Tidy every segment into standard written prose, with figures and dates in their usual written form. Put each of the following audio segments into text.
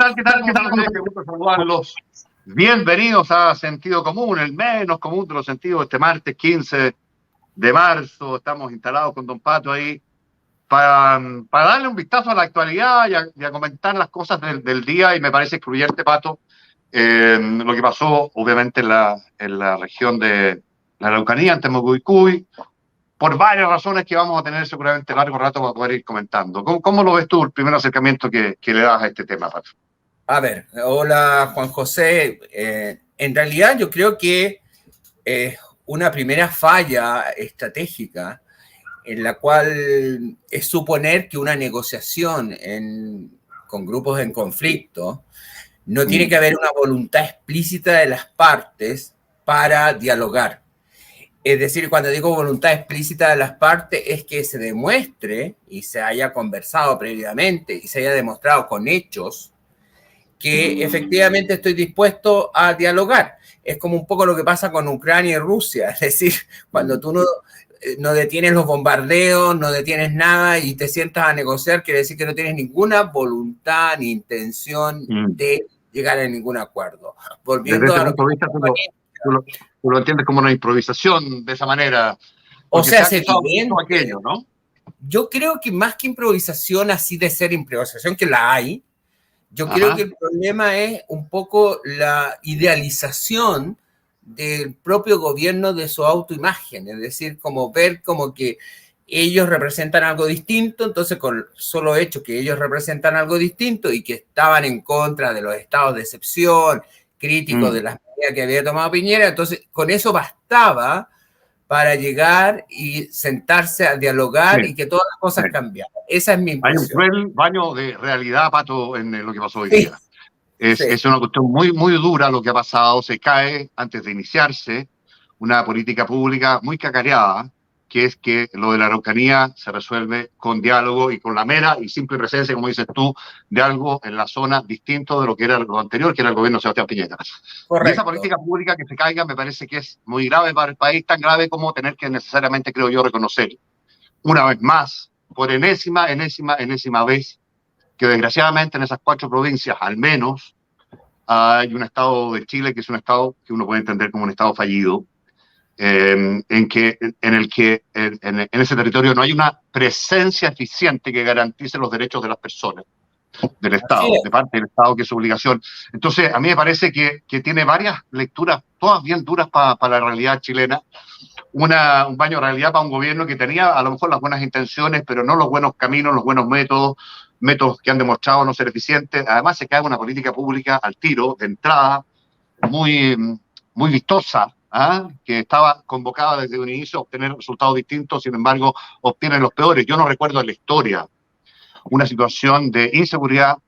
tal? ¿Qué tal? ¿Cómo están ustedes? Qué gusto saludarlos. Bienvenidos a Sentido Común, el menos común de los sentidos. Este martes 15 de marzo estamos instalados con Don Pato ahí para darle un vistazo a la actualidad y a comentar las cosas del día. Y me parece excluyente, Pato, lo que pasó obviamente en la región de la Araucanía, en Temucuicui, por varias razones que vamos a tener seguramente largo rato para poder ir comentando. ¿Cómo lo ves tú, el primer acercamiento que le das a este tema, Pato? A ver, hola Juan José. En realidad yo creo que una primera falla estratégica en la cual es suponer que una negociación con grupos en conflicto no tiene que haber una voluntad explícita de las partes para dialogar. Es decir, cuando digo voluntad explícita de las partes es que se demuestre y se haya conversado previamente y se haya demostrado con hechos que efectivamente estoy dispuesto a dialogar. Es como un poco lo que pasa con Ucrania y Rusia. Es decir, cuando tú no detienes los bombardeos, no detienes nada y te sientas a negociar, quiere decir que no tienes ninguna voluntad ni intención de llegar a ningún acuerdo. Volviendo desde ese punto de vista, tú lo entiendes como una improvisación de esa manera. O sea, se evidente, aquello, ¿no? Yo creo que más que improvisación, así de ser improvisación, que la hay, yo creo que el problema es un poco la idealización del propio gobierno de su autoimagen, es decir, como ver como que ellos representan algo distinto, entonces con solo hecho que ellos representan algo distinto y que estaban en contra de los estados de excepción, críticos de las medidas que había tomado Piñera, entonces con eso bastaba para llegar y sentarse a dialogar y que todas las cosas cambiaran. Esa es mi impresión. Hay un cruel baño de realidad, Pato, en lo que pasó hoy día. Es una cuestión muy, muy dura lo que ha pasado. Se cae, antes de iniciarse, una política pública muy cacareada, que es que lo de la Araucanía se resuelve con diálogo y con la mera y simple presencia, como dices tú, de algo en la zona distinto de lo que era lo anterior, que era el gobierno de Sebastián Piñera. Correcto. Y esa política pública que se caiga me parece que es muy grave para el país, tan grave como tener que necesariamente, creo yo, reconocer una vez más, por enésima vez, que desgraciadamente en esas 4 provincias, al menos, hay un estado de Chile que es un estado que uno puede entender como un estado fallido, en ese territorio no hay una presencia eficiente que garantice los derechos de las personas, del Estado, de parte del Estado, que es su obligación. Entonces, a mí me parece que tiene varias lecturas, todas bien duras para la realidad chilena. Un baño de realidad para un gobierno que tenía a lo mejor las buenas intenciones, pero no los buenos caminos, los buenos métodos que han demostrado no ser eficientes. Además, se cae una política pública al tiro, de entrada, muy, muy vistosa, que estaba convocada desde un inicio a obtener resultados distintos, sin embargo, obtienen los peores. Yo no recuerdo en la historia una situación de inseguridad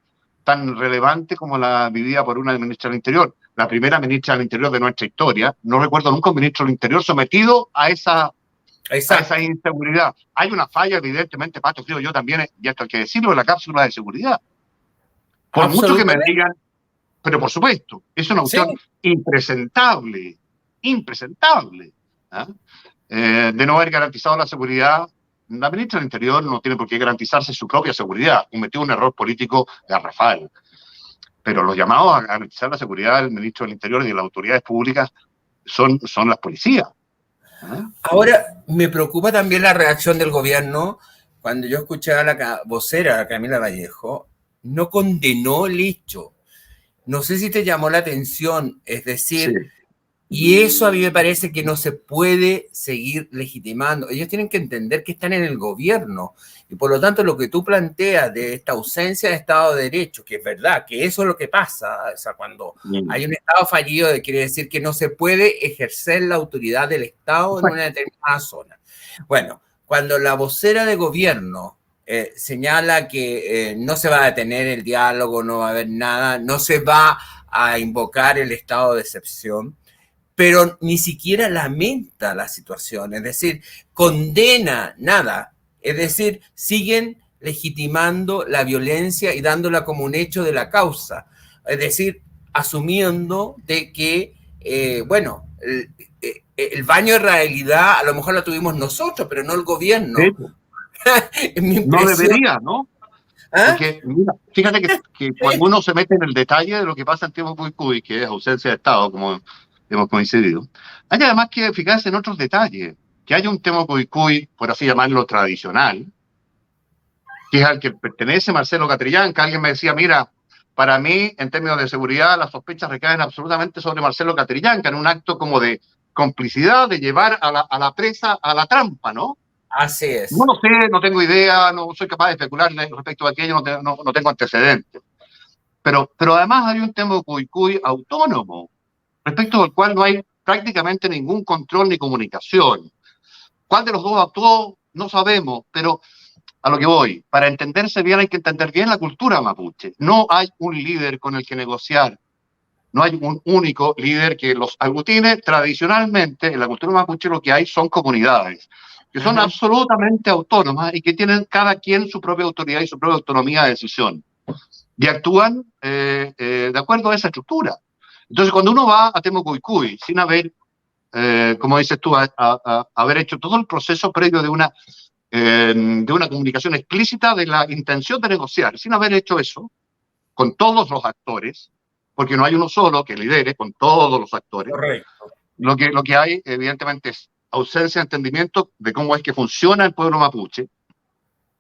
tan relevante como la vivida por una ministra del Interior, la primera ministra del Interior de nuestra historia. No recuerdo nunca un ministro del Interior sometido a esa inseguridad. Hay una falla, evidentemente, Pato, creo yo también, y esto hay que decirlo, en la cápsula de seguridad. Por mucho que me digan, pero por supuesto, es una opción impresentable, de no haber garantizado la seguridad. La ministra del Interior no tiene por qué garantizarse su propia seguridad. Cometió un error político garrafal. Pero los llamados a garantizar la seguridad del ministro del Interior y de las autoridades públicas son las policías. Ahora, me preocupa también la reacción del gobierno. Cuando yo escuché a la vocera, Camila Vallejo, no condenó el hecho. No sé si te llamó la atención, es decir, y eso a mí me parece que no se puede seguir legitimando. Ellos tienen que entender que están en el gobierno y por lo tanto lo que tú planteas de esta ausencia de Estado de Derecho, que es verdad, que eso es lo que pasa, o sea, cuando hay un Estado fallido quiere decir que no se puede ejercer la autoridad del Estado en una determinada zona. Bueno, cuando la vocera de gobierno señala que no se va a detener el diálogo, no va a haber nada, no se va a invocar el estado de excepción, pero ni siquiera lamenta la situación, es decir, condena nada, es decir, siguen legitimando la violencia y dándola como un hecho de la causa, es decir, asumiendo de que, el baño de realidad a lo mejor lo tuvimos nosotros, pero no el gobierno. No debería, ¿no? ¿Ah? Porque, mira, fíjate que cuando uno se mete en el detalle de lo que pasa en Temo Cuycuy, que es ausencia de Estado, como hemos coincidido, hay además que fijarse en otros detalles. Que haya un Temo Cuycuy, por así llamarlo, tradicional, que es al que pertenece Marcelo Catrillanca, que alguien me decía, mira, para mí, en términos de seguridad, las sospechas recaen absolutamente sobre Marcelo Catrillanca, en un acto como de complicidad, de llevar a la presa a la trampa, ¿no? Así No es. lo sé, no tengo idea, no soy capaz de especular respecto a aquello, no tengo antecedentes. Pero además hay un tema Cuycuy autónomo, respecto al cual no hay prácticamente ningún control ni comunicación. ¿Cuál de los dos actuó? No sabemos, pero a lo que voy, para entenderse bien hay que entender bien la cultura mapuche. No hay un líder con el que negociar, no hay un único líder que los aglutine. Tradicionalmente, en la cultura mapuche lo que hay son comunidades, que son absolutamente autónomas y que tienen cada quien su propia autoridad y su propia autonomía de decisión. Y actúan de acuerdo a esa estructura. Entonces, cuando uno va a Temo Cuycuy sin haber, como dices tú, haber hecho todo el proceso previo de una comunicación explícita de la intención de negociar, sin haber hecho eso, con todos los actores, porque no hay uno solo que lidere con todos los actores. Correcto. Lo que hay, evidentemente, es ausencia de entendimiento de cómo es que funciona el pueblo mapuche,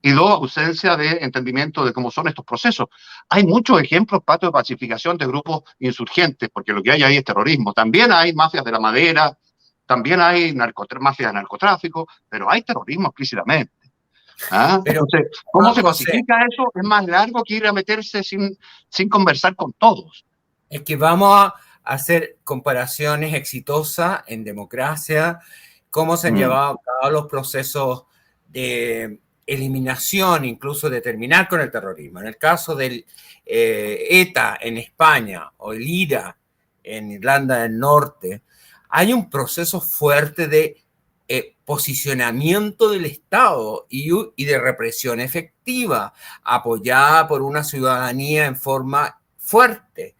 y dos, ausencia de entendimiento de cómo son estos procesos. Hay muchos ejemplos, Pato, de pacificación de grupos insurgentes, porque lo que hay ahí es terrorismo. También hay mafias de la madera, también hay mafias de narcotráfico, pero hay terrorismo explícitamente. ¿Ah? Pero, Entonces, ¿cómo Juan se José, pacifica eso? Es más largo que ir a meterse sin conversar con todos. es que vamos a hacer comparaciones exitosas en democracia, cómo se han llevado a cabo los procesos de eliminación, incluso de terminar con el terrorismo. En el caso del ETA en España o el IRA en Irlanda del Norte, hay un proceso fuerte de posicionamiento del Estado y de represión efectiva, apoyada por una ciudadanía en forma fuerte.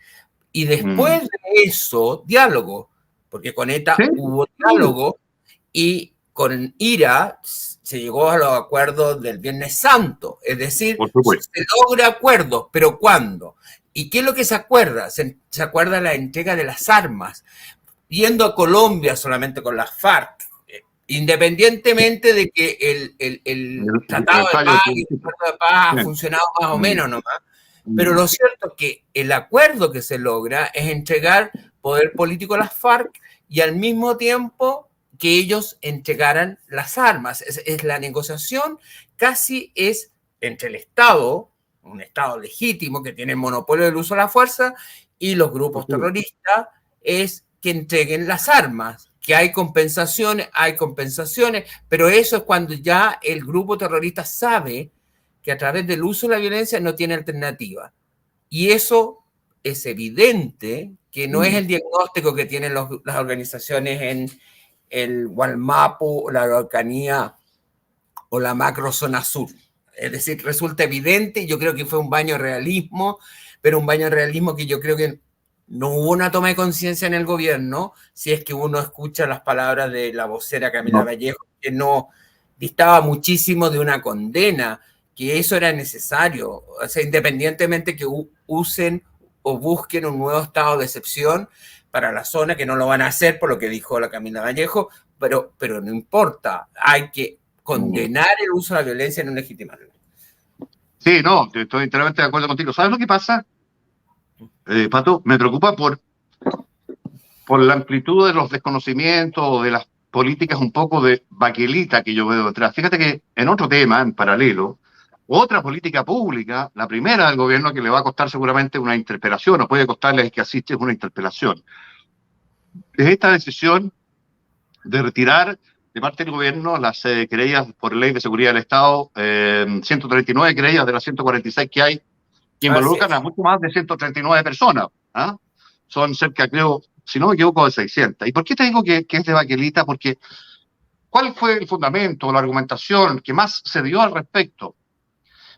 Y después de eso, diálogo, porque con ETA ¿Sí? hubo diálogo y con IRA se llegó a los acuerdos del Viernes Santo, es decir, Por supuesto. se logra acuerdos, pero ¿cuándo? ¿Y qué es lo que se acuerda? Se acuerda la entrega de las armas, yendo a Colombia solamente con las FARC, independientemente de que el Tratado de Paz y el Tratado de Paz ha funcionado más o menos nomás. Pero lo cierto es que el acuerdo que se logra es entregar poder político a las FARC y al mismo tiempo que ellos entregaran las armas. Es la negociación casi es entre el Estado, un Estado legítimo que tiene el monopolio del uso de la fuerza, y los grupos terroristas, es que entreguen las armas. Que hay compensaciones, pero eso es cuando ya el grupo terrorista sabe que a través del uso de la violencia no tiene alternativa. Y eso es evidente que no es el diagnóstico que tienen las organizaciones en el Gualmapu, la Araucanía o la macrozona sur. Es decir, resulta evidente, yo creo que fue un baño de realismo, pero un baño de realismo que yo creo que no hubo una toma de conciencia en el gobierno, si es que uno escucha las palabras de la vocera Camila Vallejo, que no distaba muchísimo de una condena, que eso era necesario, o sea, independientemente que usen o busquen un nuevo estado de excepción para la zona, que no lo van a hacer por lo que dijo la Camila Vallejo, pero no importa, hay que condenar el uso de la violencia en un legitimarlo. Sí, no, estoy enteramente de acuerdo contigo. ¿Sabes lo que pasa, Pato? Me preocupa por la amplitud de los desconocimientos o de las políticas un poco de baquelita que yo veo detrás. Fíjate que en otro tema, en paralelo, otra política pública, la primera del gobierno, que le va a costar seguramente una interpelación, o puede costarles que asistes una interpelación, es esta decisión de retirar de parte del gobierno las querellas por ley de seguridad del Estado, 139 querellas de las 146 que hay, que involucran a mucho más de 139 personas. ¿Ah? Son cerca, creo, si no me equivoco, de 600. ¿Y por qué te digo que es de baquelita? Porque ¿cuál fue el fundamento, la argumentación que más se dio al respecto?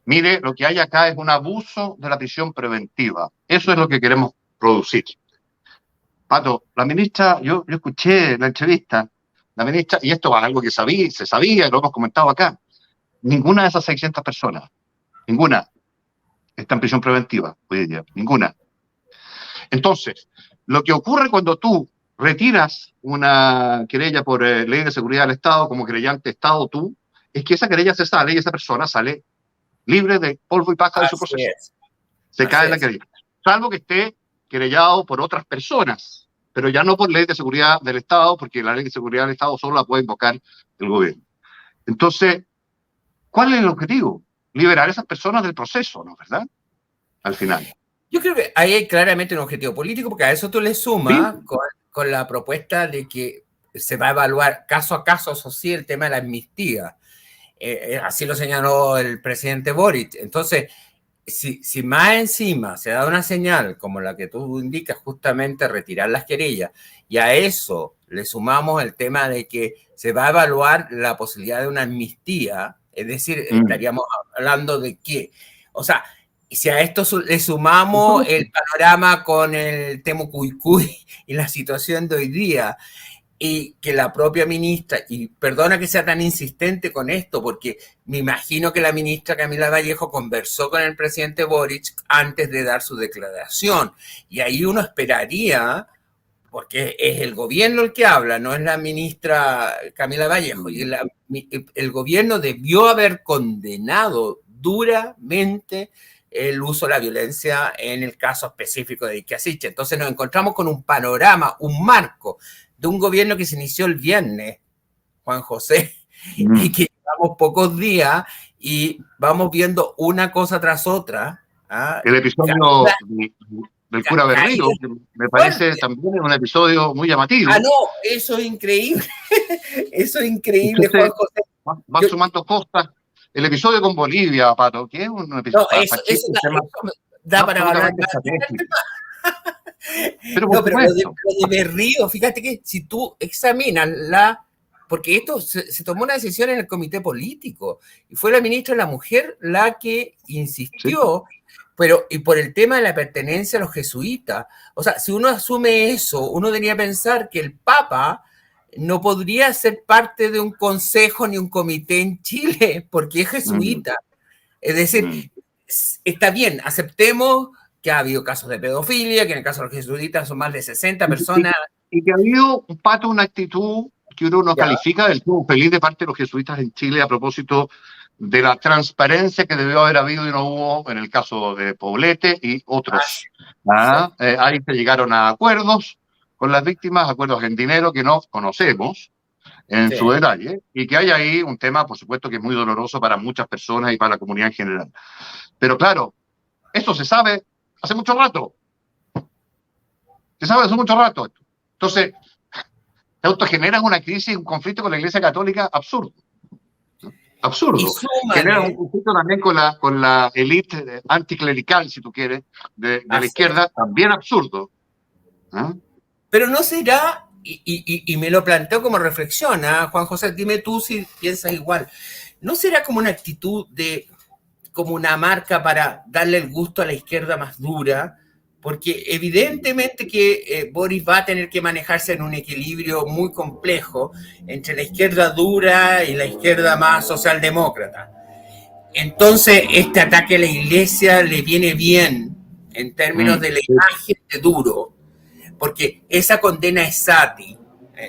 Mire, lo que hay acá es un abuso de la prisión preventiva. Eso es lo que queremos producir. Pato, la ministra, yo escuché la entrevista, la ministra, y esto es algo que se sabía, y lo hemos comentado acá, ninguna de esas 600 personas, ninguna, está en prisión preventiva hoy en día, ninguna. Entonces, lo que ocurre cuando tú retiras una querella por ley de seguridad del Estado como querellante Estado tú, es que esa querella se sale y esa persona sale libre de polvo y paja de su proceso. Se cae la querella. Salvo que esté querellado por otras personas, pero ya no por ley de seguridad del Estado, porque la ley de seguridad del Estado solo la puede invocar el gobierno. Entonces, ¿cuál es el objetivo? Liberar a esas personas del proceso, ¿no? ¿Verdad? Al final. Yo creo que ahí hay claramente un objetivo político, porque a eso tú le sumas con la propuesta de que se va a evaluar caso a caso, eso sí, el tema de la amnistía. Así lo señaló el presidente Boric. Entonces, si más encima se da una señal como la que tú indicas, justamente retirar las querellas, y a eso le sumamos el tema de que se va a evaluar la posibilidad de una amnistía, es decir, estaríamos hablando de qué. O sea, si a esto le sumamos el panorama con el tema Cuicuy y la situación de hoy día, y que la propia ministra, y perdona que sea tan insistente con esto, porque me imagino que la ministra Camila Vallejo conversó con el presidente Boric antes de dar su declaración, y ahí uno esperaría, porque es el gobierno el que habla, no es la ministra Camila Vallejo, y el gobierno debió haber condenado duramente el uso de la violencia en el caso específico de Iquia Siche. Entonces nos encontramos con un panorama, un marco de un gobierno que se inició el viernes, Juan José, y que llevamos pocos días y vamos viendo una cosa tras otra. El episodio del cura Berrío, que me parece también un episodio muy llamativo. No, eso es increíble. Eso es increíble, entonces, Juan José. Van sumando cosas. El episodio con Bolivia, Pato, que es un episodio eso da para hablar. Pero lo de Berrío, fíjate que si tú examinas porque esto se tomó una decisión en el comité político y fue la ministra de la Mujer la que insistió, pero y por el tema de la pertenencia a los jesuitas. O sea, si uno asume eso, uno debería pensar que el Papa no podría ser parte de un consejo ni un comité en Chile porque es jesuita. Es decir, está bien, aceptemos que ha habido casos de pedofilia, que en el caso de los jesuitas son más de 60 personas. Y que ha habido, Pato, una actitud que uno no califica del todo feliz de parte de los jesuitas en Chile a propósito de la transparencia que debió haber habido y no hubo en el caso de Poblete y otros. Ahí se llegaron a acuerdos con las víctimas, acuerdos en dinero que no conocemos en su detalle, y que hay ahí un tema, por supuesto, que es muy doloroso para muchas personas y para la comunidad en general. Pero claro, esto se sabe hace mucho rato. Se sabe hace mucho rato. Entonces, se autogenera una crisis, un conflicto con la Iglesia Católica absurdo. Absurdo. Genera un conflicto también con la élite anticlerical, si tú quieres, de la izquierda, también absurdo. Pero no será, y me lo planteo como reflexión, Juan José, dime tú si piensas igual, ¿no será como una actitud como una marca para darle el gusto a la izquierda más dura? Porque evidentemente que Boris va a tener que manejarse en un equilibrio muy complejo entre la izquierda dura y la izquierda más socialdemócrata. Entonces, este ataque a la iglesia le viene bien en términos de la imagen de duro, porque esa condena es Sati,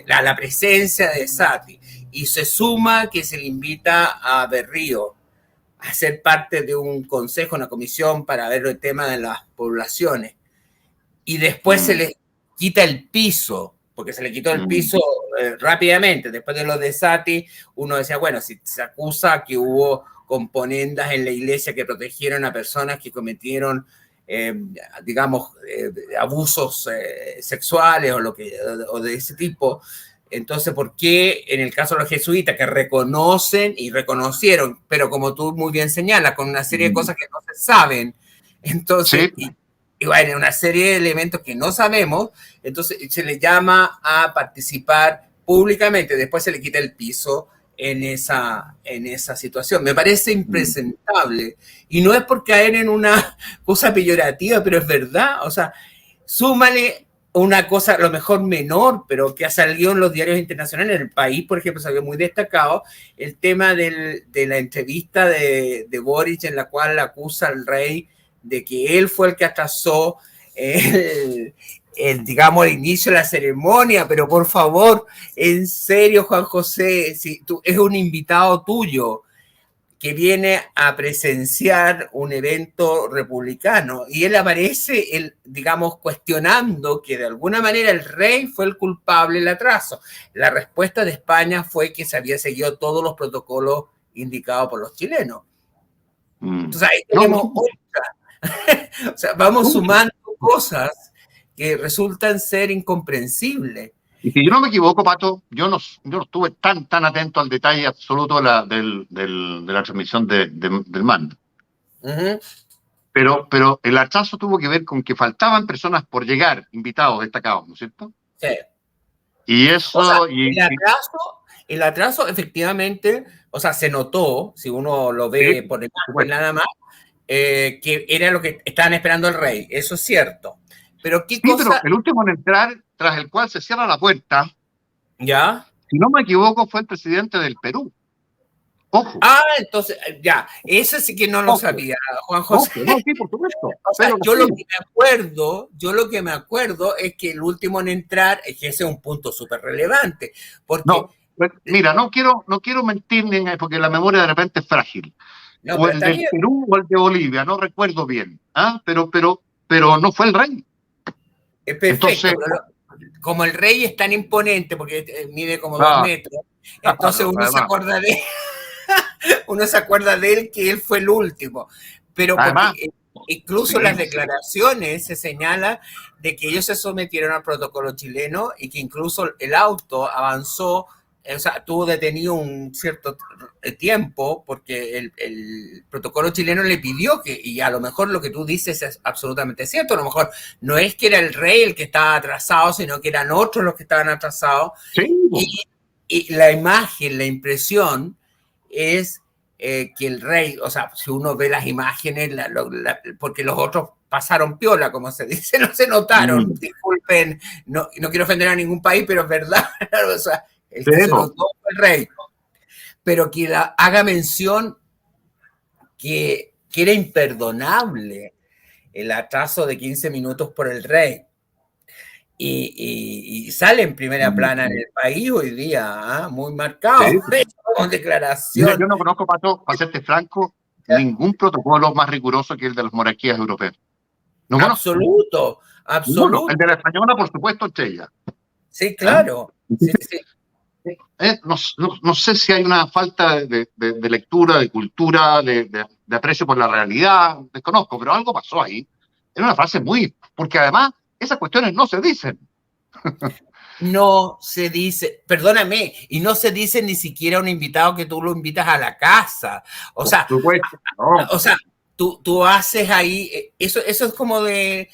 la presencia de Sati, y se suma que se le invita a Berrío a ser parte de un consejo, una comisión para ver el tema de las poblaciones. Y después se le quita el piso, porque se le quitó el piso rápidamente. Después de lo de Sati, uno decía, bueno, si se acusa que hubo componendas en la iglesia que protegieron a personas que cometieron, digamos, abusos sexuales o de ese tipo. Entonces, ¿por qué en el caso de los jesuitas que reconocen y reconocieron, pero como tú muy bien señalas, con una serie de cosas que no se saben? Entonces, y bueno, una serie de elementos que no sabemos, entonces se le llama a participar públicamente, después se le quita el piso en esa situación. Me parece impresentable, y no es por caer en una cosa peyorativa, pero es verdad. O sea, súmale una cosa a lo mejor menor, pero que ha salido en los diarios internacionales. En El País, por ejemplo, salió muy destacado el tema de la entrevista de Boric, en la cual acusa al rey de que él fue el que atrasó digamos, el inicio de la ceremonia, pero por favor, en serio, Juan José, si tú, es un invitado tuyo que viene a presenciar un evento republicano y él aparece, digamos, cuestionando que de alguna manera el rey fue el culpable del atraso. La respuesta de España fue que se había seguido todos los protocolos indicados por los chilenos. Entonces ahí tenemos otra. O sea, vamos sumando cosas que resultan ser incomprensibles. Y si yo no me equivoco, Pato, yo no estuve tan atento al detalle absoluto de la transmisión del mando. Pero el atraso tuvo que ver con que faltaban personas por llegar, invitados, destacados, ¿no es cierto? Sí. Y eso... O sea, el atraso efectivamente, o sea, se notó, si uno lo ve por imagen nada más, que era lo que estaban esperando el rey, eso es cierto. Pero ¿qué cosa? Pero el último en entrar, tras el cual se cierra la puerta, ¿ya? Si no me equivoco, fue el presidente del Perú. Ojo. Entonces, ya, eso sí que no lo sabía, Juan José. No, sí, por supuesto. O sea, yo lo que me acuerdo es que el último en entrar, es que ese es un punto súper relevante. Porque, no, mira, no quiero mentir porque la memoria de repente es frágil. No, o el del Perú o el de Bolivia, no recuerdo bien. Pero no fue el rey. Perfecto. Entonces, como el rey es tan imponente, porque mide como 2 metros, entonces uno se acuerda de uno se acuerda de él que él fue el último. Pero porque incluso las declaraciones se señala de que ellos se sometieron al protocolo chileno y que incluso el auto avanzó, o sea, tuvo detenido un cierto tiempo porque el protocolo chileno le pidió que, y a lo mejor lo que tú dices es absolutamente cierto, a lo mejor no es que era el rey el que estaba atrasado, sino que eran otros los que estaban atrasados. Sí. Y la imagen, la impresión es que el rey, o sea, si uno ve las imágenes, porque los otros pasaron piola, como se dice, no se notaron, disculpen, no quiero ofender a ningún país, pero es verdad, o sea, el que se notó fue el rey, pero que haga mención que era imperdonable el atraso de 15 minutos por el rey. Y sale en primera plana en el país hoy día, muy marcado, con declaración. Mira, yo no conozco, Pato, para serte franco, ningún protocolo más riguroso que el de los monarquías europeas. No absoluto. Bueno, el de la española, por supuesto, Chella. Sí, claro. Sí. No sé si hay una falta de lectura, de cultura, de aprecio por la realidad, desconozco, pero algo pasó ahí. Era una frase porque además esas cuestiones no se dicen. No se dice, perdóname, y no se dice ni siquiera a un invitado que tú lo invitas a la casa. O sea, tú haces ahí, eso es como de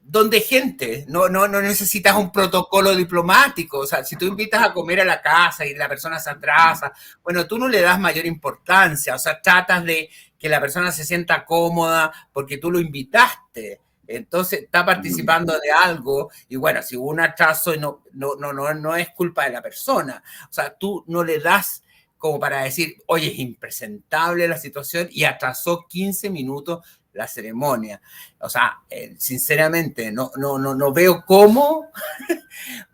donde gente, no necesitas un protocolo diplomático. O sea, si tú invitas a comer a la casa y la persona se atrasa, bueno, tú no le das mayor importancia, o sea, tratas de que la persona se sienta cómoda porque tú lo invitaste. Entonces está participando de algo y bueno, si hubo un atraso no es culpa de la persona. O sea, tú no le das como para decir, oye, es impresentable la situación y atrasó 15 minutos la ceremonia. O sea, sinceramente, no veo cómo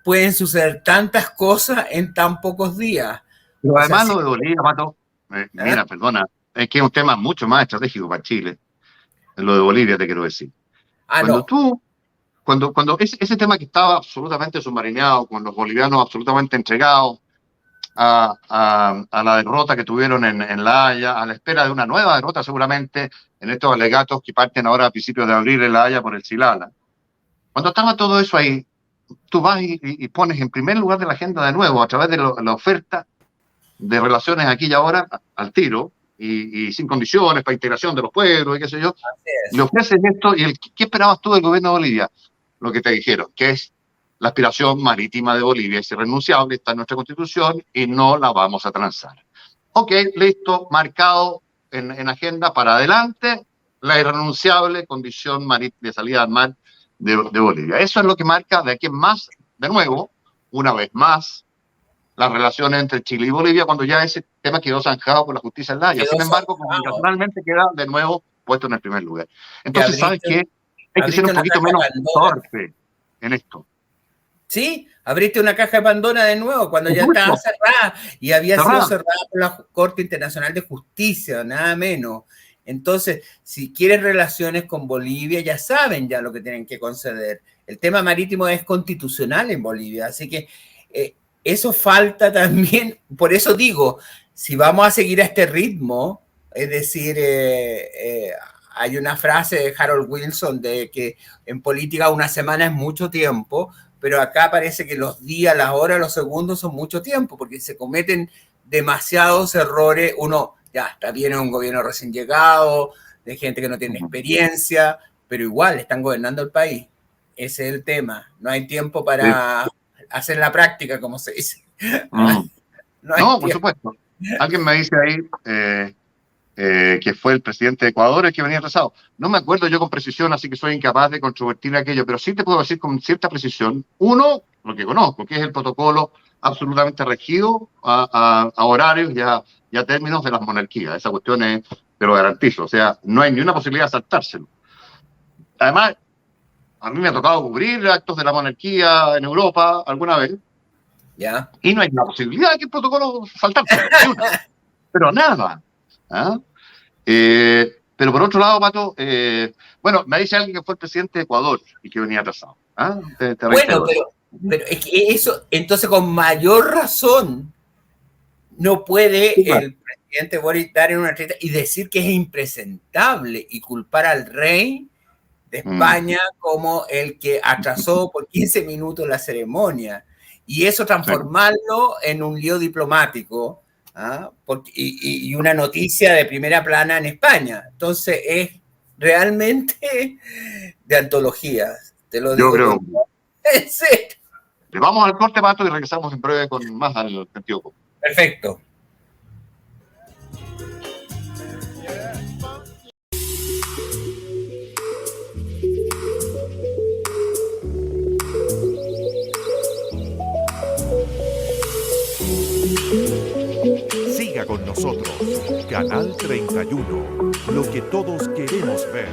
pueden suceder tantas cosas en tan pocos días. Pero además lo de Bolivia, Pato, mira, perdona, es que es un tema mucho más estratégico para Chile. Lo de Bolivia te quiero decir. Cuando ese tema que estaba absolutamente submarinado, con los bolivianos absolutamente entregados a la derrota que tuvieron en La Haya, a la espera de una nueva derrota seguramente en estos alegatos que parten ahora a principios de abril en La Haya por el Silala. Cuando estaba todo eso ahí, tú vas y pones en primer lugar de la agenda de nuevo, a través de la oferta de relaciones aquí y ahora, al tiro, y sin condiciones para integración de los pueblos y qué sé yo, le ofreces esto. ¿Y qué esperabas tú del gobierno de Bolivia? Lo que te dijeron, que es la aspiración marítima de Bolivia, es irrenunciable, está en nuestra constitución y no la vamos a transar. Ok, listo, marcado en agenda para adelante, la irrenunciable condición de salida al mar de Bolivia. Eso es lo que marca de aquí en más, de nuevo, una vez más, las relaciones entre Chile y Bolivia, cuando ya ese tema quedó zanjado por la justicia en La Haya. Sin embargo, comunicacionalmente queda de nuevo puesto en el primer lugar. Entonces, ¿sabes qué? Hay que ser un poquito menos torpe en esto. Sí, abriste una caja de Pandora de nuevo cuando ya estaba cerrada y había sido cerrada por la Corte Internacional de Justicia, nada menos. Entonces, si quieren relaciones con Bolivia, ya saben ya lo que tienen que conceder. El tema marítimo es constitucional en Bolivia, así que eso falta también. Por eso digo, si vamos a seguir a este ritmo, es decir, hay una frase de Harold Wilson de que en política una semana es mucho tiempo, pero acá parece que los días, las horas, los segundos son mucho tiempo, porque se cometen demasiados errores. Uno, ya está bien, es un gobierno recién llegado, de gente que no tiene experiencia, pero igual están gobernando el país. Ese es el tema. No hay tiempo para hacer la práctica, como se dice. No, por supuesto. Alguien me dice ahí que fue el presidente de Ecuador el que venía atrasado. No me acuerdo yo con precisión, así que soy incapaz de controvertir aquello, pero sí te puedo decir con cierta precisión, uno, lo que conozco, que es el protocolo absolutamente regido a horarios y a términos de las monarquías. Esa cuestión es, te lo garantizo, o sea, no hay ni una posibilidad de saltárselo. Además, a mí me ha tocado cubrir actos de la monarquía en Europa alguna vez, y no hay una posibilidad de que el protocolo saltárselo, pero nada. ¿Ah? Pero por otro lado, Pato, bueno, me dice alguien que fue el presidente de Ecuador y que venía atrasado. ¿Ah? Bueno, pero es que eso, entonces con mayor razón, no puede el presidente Boric dar en una entrevista y decir que es impresentable y culpar al rey de España como el que atrasó por 15 minutos la ceremonia y eso transformarlo en un lío diplomático. Y una noticia de primera plana en España. Entonces es realmente de antología. Te lo digo. Yo creo. Sí. Le vamos al corte, Pato, y regresamos en breve con más al sentido común. Perfecto. Siga con nosotros, Canal 31, lo que todos queremos ver.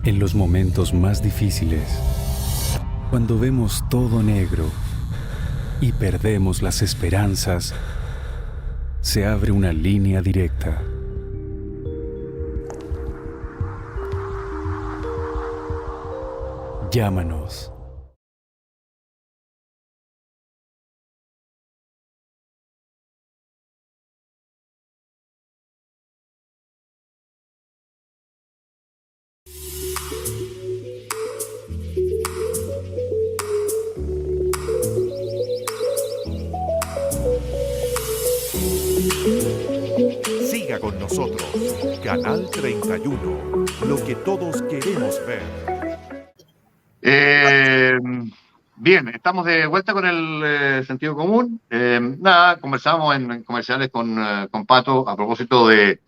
En los momentos más difíciles, cuando vemos todo negro y perdemos las esperanzas, se abre una línea directa. Llámanos. Siga con nosotros, Canal 31, lo que todos queremos ver. Bien, estamos de vuelta con el sentido común. Nada, conversamos en comerciales con Pato a propósito de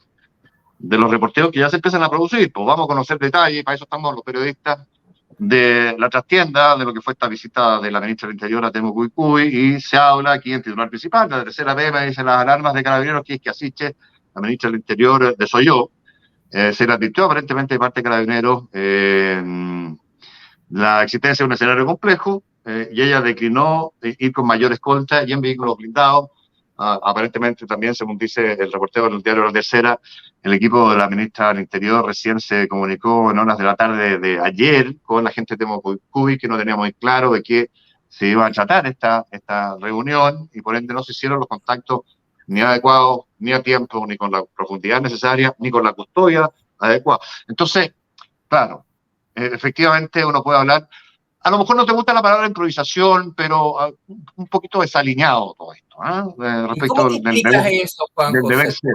los reporteos que ya se empiezan a producir. Pues vamos a conocer detalles, para eso estamos los periodistas, de la trastienda, de lo que fue esta visita de la ministra del Interior a Temucuicui, y se habla aquí en titular principal, la tercera P me dice las alarmas de Carabineros, que es que Asiche, la ministra del Interior, desoyó. Se le advirtió aparentemente de parte de Carabineros la existencia de un escenario complejo, y ella declinó ir con mayor escolta y en vehículos blindados Aparentemente también, según dice el reportero del diario La Tercera, el equipo de la ministra del Interior recién se comunicó en horas de la tarde de ayer con la gente de Mocuy, que no tenía muy claro de qué se iba a tratar esta reunión, y por ende no se hicieron los contactos ni adecuados, ni a tiempo, ni con la profundidad necesaria, ni con la custodia adecuada. Entonces, claro, efectivamente uno puede hablar. A lo mejor no te gusta la palabra improvisación, pero un poquito desalineado todo esto, respecto ¿Cómo te explicas eso, Juan del deber José? ser.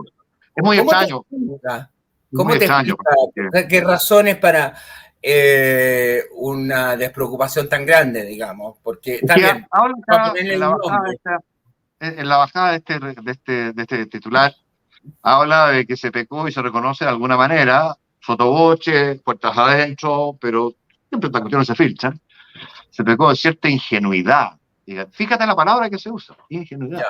Es muy extraño. ¿Cómo te explicas qué razones para una despreocupación tan grande, digamos? Porque también, ahora en la bajada de este titular, habla de que se pecó y se reconoce de alguna manera, sotoboche, puertas adentro, pero siempre estas cuestiones se filtran. Se pecó de cierta ingenuidad. Fíjate la palabra que se usa, ingenuidad.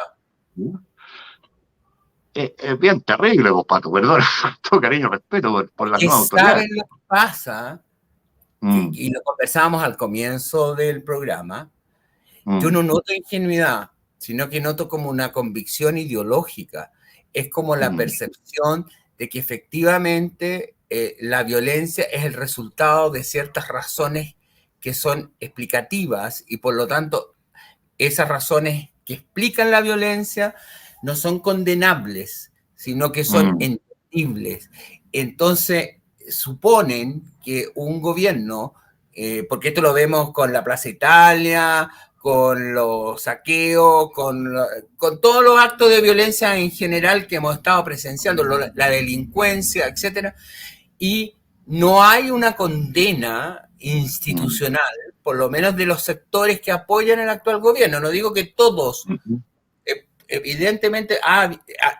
Es bien terrible, vos, Pato, perdón, con todo cariño y respeto por las nuevas autoridades. ¿Saben lo que pasa? Y lo conversábamos al comienzo del programa. Yo no noto ingenuidad, sino que noto como una convicción ideológica. Es como la percepción de que efectivamente la violencia es el resultado de ciertas razones que son explicativas, y por lo tanto esas razones que explican la violencia no son condenables, sino que son entendibles. Entonces suponen que un gobierno, porque esto lo vemos con la Plaza Italia, con los saqueos, con todos los actos de violencia en general que hemos estado presenciando, la delincuencia, etcétera, y no hay una condena institucional, por lo menos de los sectores que apoyan el actual gobierno. No digo que todos, evidentemente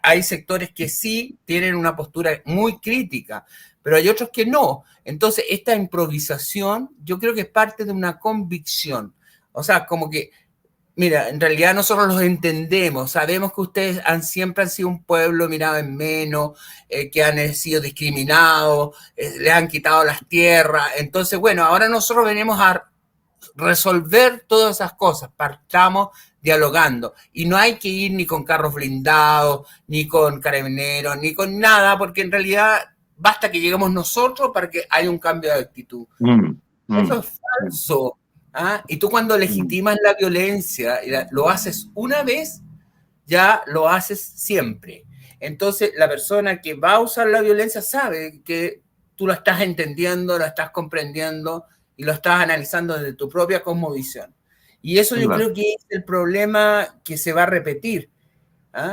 hay sectores que sí tienen una postura muy crítica, pero hay otros que no. Entonces, esta improvisación yo creo que es parte de una convicción. O sea, como que, mira, en realidad nosotros los entendemos, sabemos que ustedes siempre han sido un pueblo mirado en menos, que han sido discriminados, les han quitado las tierras. Entonces, bueno, ahora nosotros venimos a resolver todas esas cosas, partamos dialogando. Y no hay que ir ni con carros blindados, ni con carabineros, ni con nada, porque en realidad basta que lleguemos nosotros para que haya un cambio de actitud. Eso es falso. Y tú cuando legitimas la violencia, lo haces una vez, ya lo haces siempre. Entonces la persona que va a usar la violencia sabe que tú la estás entendiendo, la estás comprendiendo y lo estás analizando desde tu propia cosmovisión. Y eso yo creo que es el problema que se va a repetir.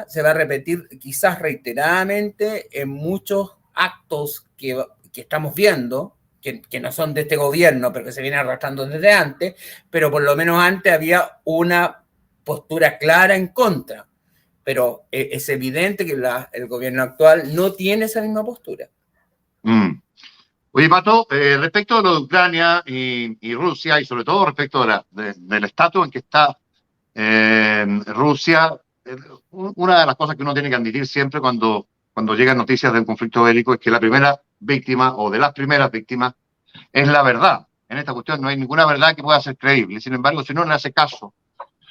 Se va a repetir quizás reiteradamente en muchos actos que estamos viendo, que no son de este gobierno, pero que se vienen arrastrando desde antes, pero por lo menos antes había una postura clara en contra. Pero es evidente que el gobierno actual no tiene esa misma postura. Oye, Pato, respecto a lo de Ucrania y Rusia, y sobre todo respecto del estatus en que está Rusia, una de las cosas que uno tiene que admitir siempre cuando llegan noticias de un conflicto bélico es que la primera víctima o de las primeras víctimas es la verdad. En esta cuestión no hay ninguna verdad que pueda ser creíble. Sin embargo, si uno le hace caso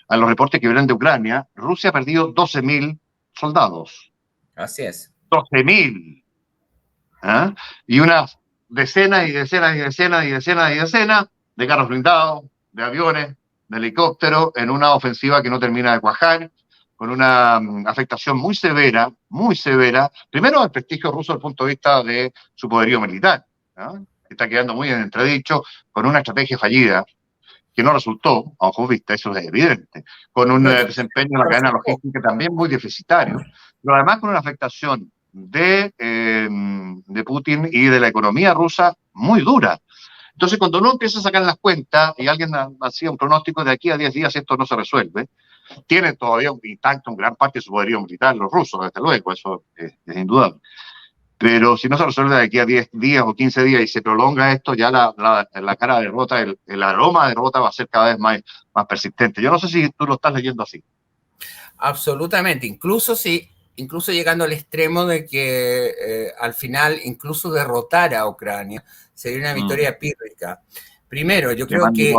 a los reportes que vienen de Ucrania, Rusia ha perdido 12.000 soldados. Así es. 12.000. Y unas decenas y decenas y decenas y decenas y decenas de carros blindados, de aviones, de helicópteros, en una ofensiva que no termina de cuajar, con una afectación muy severa, primero al prestigio ruso desde el punto de vista de su poderío militar, que está quedando muy en entredicho, con una estrategia fallida, que no resultó, a ojos vista, eso es evidente, con un desempeño en la cadena logística también muy deficitario, pero además con una afectación de Putin y de la economía rusa muy dura. Entonces, cuando uno empieza a sacar las cuentas y alguien hacía un pronóstico de aquí a 10 días esto no se resuelve, tienen todavía intacto en gran parte de su poderío militar los rusos, desde luego, eso es indudable. Pero si no se resuelve de aquí a 10 días o 15 días y se prolonga esto, ya la cara de derrota, el aroma de derrota va a ser cada vez más persistente. Yo no sé si tú lo estás leyendo así. Absolutamente, incluso llegando al extremo de que al final incluso derrotar a Ucrania sería una victoria pírrica. Primero, yo creo que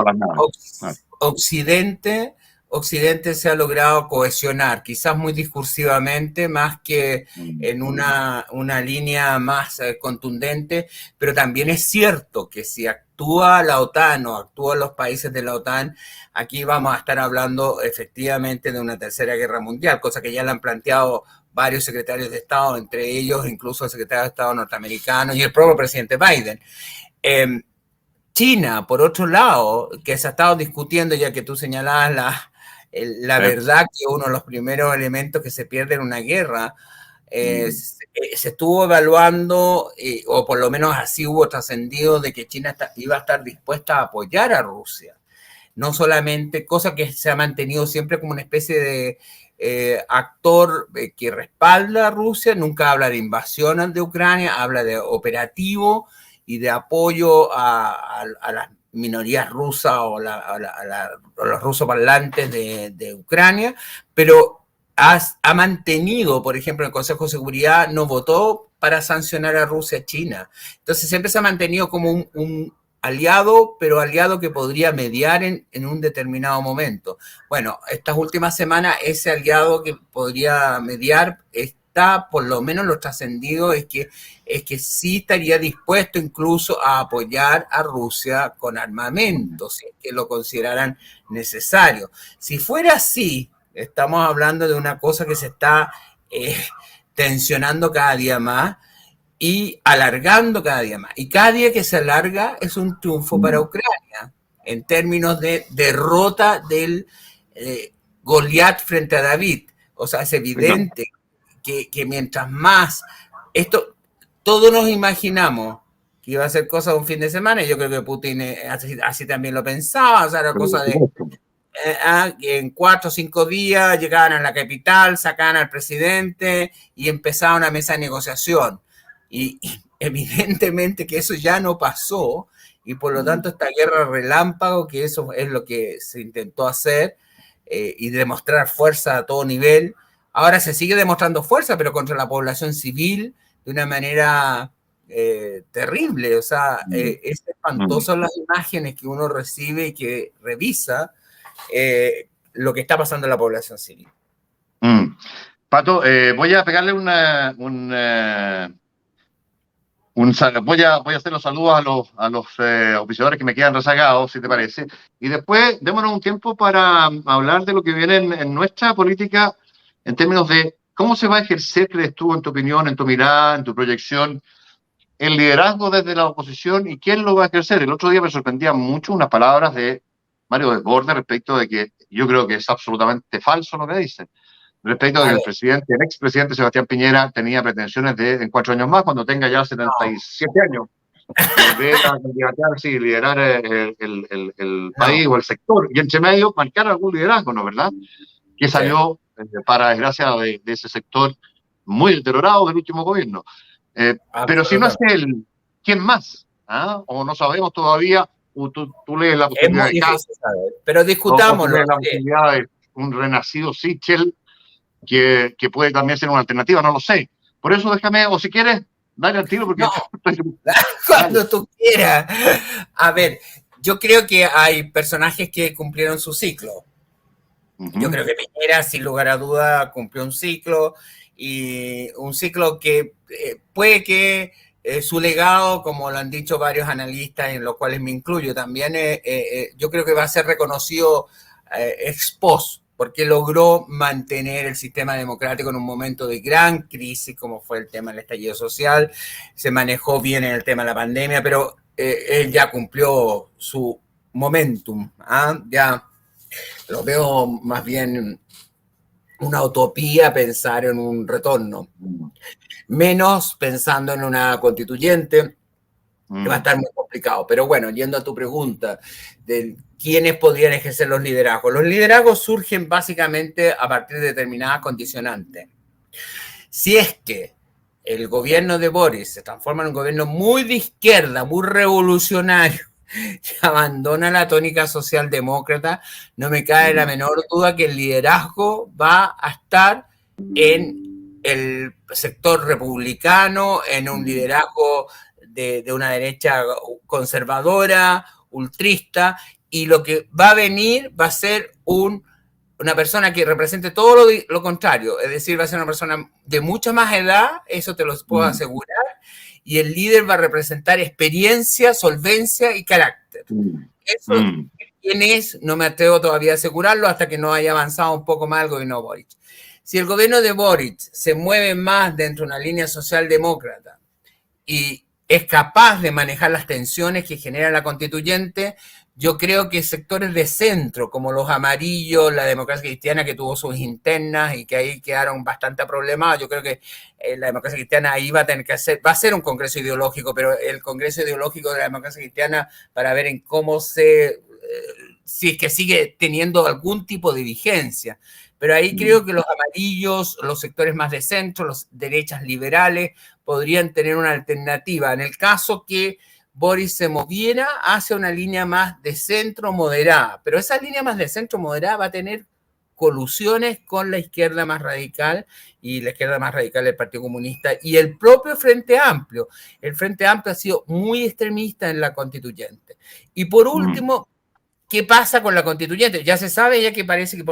Occidente Occidente se ha logrado cohesionar, quizás muy discursivamente, más que en una línea más contundente, pero también es cierto que si actúa la OTAN o actúan los países de la OTAN, aquí vamos a estar hablando efectivamente de una tercera guerra mundial, cosa que ya le han planteado varios secretarios de Estado, entre ellos incluso el secretario de Estado norteamericano y el propio presidente Biden. China, por otro lado, que se ha estado discutiendo, ya que tú señalabas la verdad que uno de los primeros elementos que se pierde en una guerra, se estuvo evaluando, o por lo menos así hubo trascendido, de que China iba a estar dispuesta a apoyar a Rusia. No solamente, cosa que se ha mantenido siempre como una especie de actor que respalda a Rusia, nunca habla de invasión de Ucrania, habla de operativo y de apoyo a las minorías rusas o los rusos parlantes de Ucrania, pero ha mantenido, por ejemplo, el Consejo de Seguridad no votó para sancionar a Rusia y China. Entonces siempre se ha mantenido como un aliado, pero aliado que podría mediar en un determinado momento. Bueno, estas últimas semanas ese aliado que podría mediar está, por lo menos lo trascendido, es que sí estaría dispuesto incluso a apoyar a Rusia con armamento, si es que lo consideraran necesario. Si fuera así, estamos hablando de una cosa que se está tensionando cada día más y alargando cada día más. Y cada día que se alarga es un triunfo para Ucrania, en términos de derrota del Goliat frente a David. O sea, es evidente que mientras más esto, todos nos imaginamos que iba a ser cosa de un fin de semana, y yo creo que Putin así también lo pensaba, o sea, era cosa de que en 4 o 5 días llegaban a la capital, sacaban al presidente y empezaba una mesa de negociación. Y evidentemente que eso ya no pasó, y por lo tanto esta guerra relámpago, que eso es lo que se intentó hacer, y demostrar fuerza a todo nivel, ahora se sigue demostrando fuerza, pero contra la población civil de una manera terrible. O sea, es espantoso las imágenes que uno recibe y que revisa lo que está pasando en la población civil. Pato, voy a pegarle voy a hacer los saludos a los oficiadores que me quedan rezagados, si te parece, y después démonos un tiempo para hablar de lo que viene en nuestra política en términos de cómo se va a ejercer, crees tú, en tu opinión, en tu mirada, en tu proyección, el liderazgo desde la oposición y quién lo va a ejercer. El otro día me sorprendían mucho unas palabras de Mario Desbordes respecto de que yo creo que es absolutamente falso lo que dice. Respecto de que el expresidente Sebastián Piñera tenía pretensiones de en 4 años más, cuando tenga ya 77 años, volver a candidatarse y liderar el país o el sector, y entre medio marcar algún liderazgo, ¿no? ¿Verdad? Que salió, para desgracia de ese sector muy deteriorado del último gobierno. Pero si no es él, ¿quién más? ¿Ah? O no sabemos todavía, tú lees la posibilidad de caso, pero discutámoslo. La posibilidad de un renacido Sichel que puede también ser una alternativa, no lo sé. Por eso déjame, o si quieres, dale al tiro, porque no, cuando tú quieras. A ver, yo creo que hay personajes que cumplieron su ciclo. Yo creo que Piñera, sin lugar a duda, cumplió un ciclo, y un ciclo que puede que su legado, como lo han dicho varios analistas, en los cuales me incluyo también, yo creo que va a ser reconocido ex post, porque logró mantener el sistema democrático en un momento de gran crisis, como fue el tema del estallido social. Se manejó bien en el tema de la pandemia, pero él ya cumplió su momentum, ya lo veo más bien una utopía pensar en un retorno, menos pensando en una constituyente, que va a estar muy complicado. Pero bueno, yendo a tu pregunta de quiénes podrían ejercer los liderazgos surgen básicamente a partir de determinadas condicionantes. Si es que el gobierno de Boris se transforma en un gobierno muy de izquierda, muy revolucionario, que abandona la tónica socialdemócrata, no me cabe la menor duda que el liderazgo va a estar en el sector republicano, en un liderazgo de una derecha conservadora, ultrista, y lo que va a venir va a ser un una persona que represente todo lo contrario, es decir, va a ser una persona de mucha más edad, eso te lo puedo asegurar, y el líder va a representar experiencia, solvencia y carácter. Eso, ¿quién es? No me atrevo todavía a asegurarlo hasta que no haya avanzado un poco más el gobierno de Boric. Si el gobierno de Boric se mueve más dentro de una línea socialdemócrata y es capaz de manejar las tensiones que genera la constituyente, yo creo que sectores de centro, como los amarillos, la democracia cristiana que tuvo sus internas y que ahí quedaron bastante problemados, yo creo que la democracia cristiana ahí va a tener que va a ser un congreso ideológico, pero el congreso ideológico de la democracia cristiana para ver en cómo si es que sigue teniendo algún tipo de vigencia. Pero ahí creo que los amarillos, los sectores más de centro, los derechas liberales, podrían tener una alternativa. En el caso que Boris se moviera hacia una línea más de centro moderada, pero esa línea más de centro moderada va a tener colusiones con la izquierda más radical y la izquierda más radical del Partido Comunista y el propio Frente Amplio. El Frente Amplio ha sido muy extremista en la constituyente. Y por último, ¿qué pasa con la constituyente? Ya se sabe, ya que parece que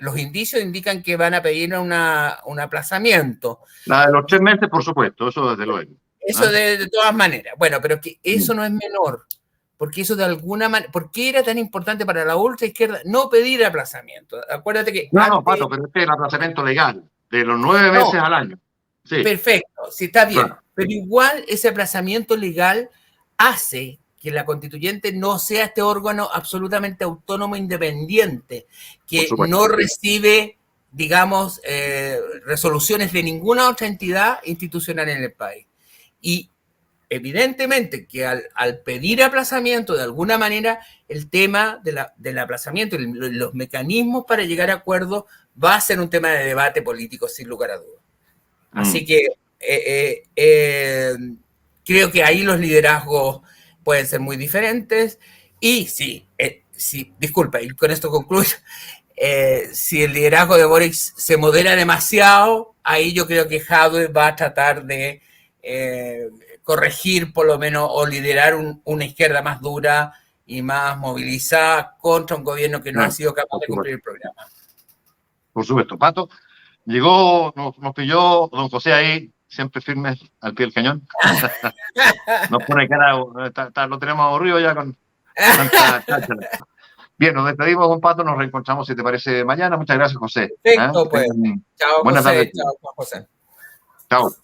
los indicios indican que van a pedir un aplazamiento. La de los 3 meses, por supuesto, eso desde luego. Eso de todas maneras. Bueno, pero que eso no es menor, porque eso de alguna manera, ¿por qué era tan importante para la ultraizquierda no pedir aplazamiento? Acuérdate que... No, Pato, pero este es el aplazamiento legal, de los 9 meses al año. Sí. Perfecto, sí, está bien. Claro. Pero igual ese aplazamiento legal hace que la constituyente no sea este órgano absolutamente autónomo e independiente, que no recibe, digamos, resoluciones de ninguna otra entidad institucional en el país. Y evidentemente que al pedir aplazamiento, de alguna manera, el tema del aplazamiento y los mecanismos para llegar a acuerdos va a ser un tema de debate político, sin lugar a dudas. Así que creo que ahí los liderazgos pueden ser muy diferentes. Y sí, disculpa, y con esto concluyo, si el liderazgo de Boric se modera demasiado, ahí yo creo que Jadwe va a tratar de corregir por lo menos o liderar una izquierda más dura y más movilizada contra un gobierno que no ha sido capaz de cumplir el programa. Por supuesto. Pato, nos pilló don José ahí, siempre firme al pie del cañón. Nos pone cara, lo tenemos aburrido ya con tanta cháchara. Bien, nos despedimos, don Pato, nos reencontramos, si te parece, mañana. Muchas gracias, José. Perfecto, pues. Chao, Buenas José. tardes. Chao, José. Chao.